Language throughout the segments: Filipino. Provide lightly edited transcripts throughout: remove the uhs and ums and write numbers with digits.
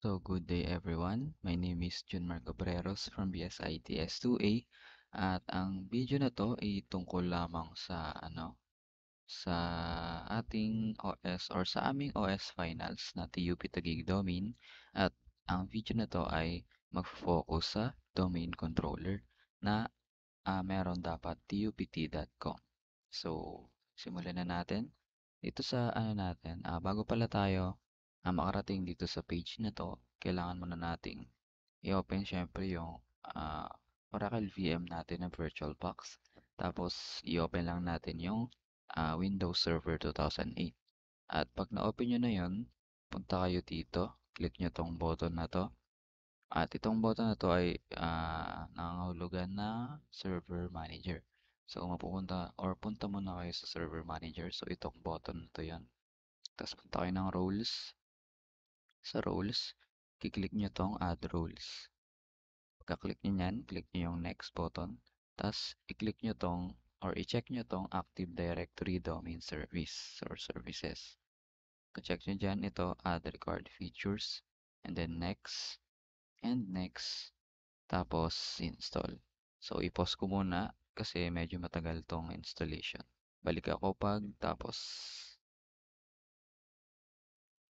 So good day everyone. My name is Jun Marco Breros from BSITS 2A at ang video na to ay tungkol lamang sa ating OS or sa aming OS finals na TUP Taguig Domain at ang video na to ay mag-focus sa domain controller na meron dapat tupt.com. So, simulan na natin. Dito sa natin, bago pala tayo makarating dito sa page na to, kailangan muna nating i-open syempre yung Oracle VM natin na VirtualBox. Tapos, i-open lang natin yung Windows Server 2008. At pag na-open nyo na yun, punta kayo dito, click nyo tong button na to. At itong button na to ay nangangahulugan na Server Manager. So, mapupunta or punta muna kayo sa Server Manager. So, itong button na to yan. Tapos, punta kayo ng Roles. Sa Roles, kiklik nyo tong Add Roles. Pagka-click nyo yan, click nyo yung Next button. Tapos, i-click nyo tong or i-check nyo tong Active Directory Domain Service or Services. Ka-check nyo dyan ito, Add Required Features. And then Next. And Next. Tapos, install. So, i-pause ko muna kasi medyo matagal tong installation. Balik ako tapos.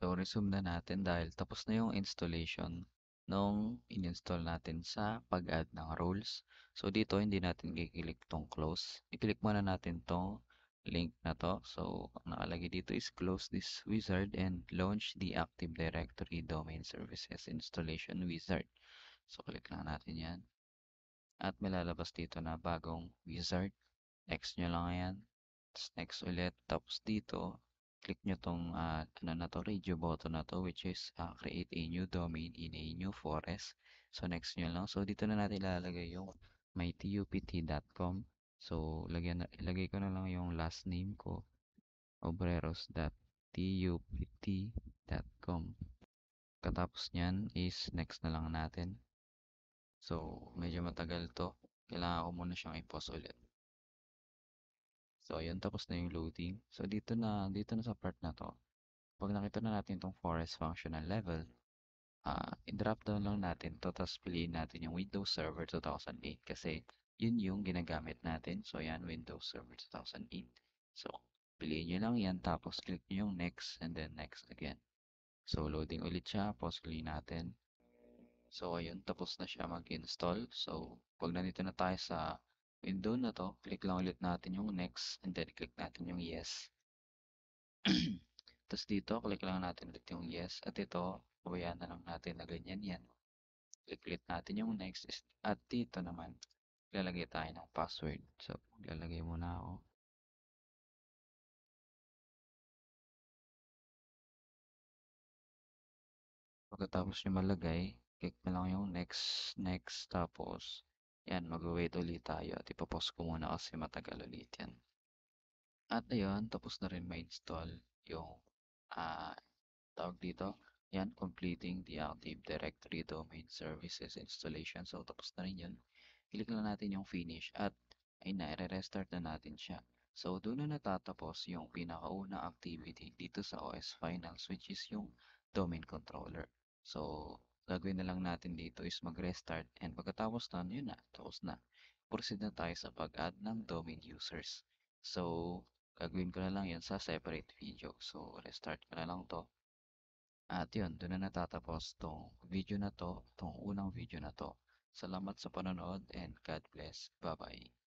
So, resume na natin dahil tapos na yung installation nung in-install natin sa pag-add ng roles. So, dito hindi natin i-click tong close. I-click muna natin tong link na to. So, ang nakalagay dito is close this wizard and launch the Active Directory Domain Services Installation Wizard. So, click lang natin yan. At may lalabas dito na bagong wizard. Next nyo lang yan. Tapos next ulit. Tapos dito, click nyo tong radio button na to which is create a new domain in a new forest. So next nyo lang. So dito na natin ilalagay yung mytupt.com. So ilagay ko na lang yung last name ko, obreros.tupt.com. Katapos nyan is next na lang natin. So, medyo matagal to. Kailangan ko muna siyang i-pause ulit. So, ayun, tapos na yung loading. So, dito na sa part na to. Pag nakita na natin itong forest functional level, i-drop down lang natin to, tapos piliin natin yung Windows Server 2008 kasi yun yung ginagamit natin. So, yan, Windows Server 2008. So, piliin nyo lang yan, tapos click nyo yung next and then next again. So, loading ulit siya. Pause ulit natin. So, ayun, tapos na siya mag-install. So, pag nandito na tayo sa window na to, click lang ulit natin yung next and then click natin yung yes. Tapos dito, click lang natin ulit yung yes. At ito, pabayaan na lang natin na ganyan yan. Click ulit natin yung next. At dito naman, lalagay tayo ng password. So, lalagay muna ako. Pagkatapos nyo malagay, click na lang yung next, next, tapos, yan, mag-wait ulit tayo. At ipapost ko muna kasi matagal ulit yan. At ayun, tapos na rin ma-install yung ah, tawag dito. Yan, completing the Active Directory Domain Services installation. So, tapos na rin yun. Click lang natin yung finish at ay na, i-restart na natin siya. So, doon na natatapos yung pinakaunang activity dito sa OS Finals which is yung domain controller. So, gagawin na lang natin dito is mag-restart and pagkatapos nun, yun na, tapos na. Proceed na tayo sa pag-add ng domain users. So, gagawin ko na lang yun sa separate video. So, restart ko na lang to. At yun, doon na natatapos tong video na to, tong unang video na to. Salamat sa panonood and God bless. Bye-bye.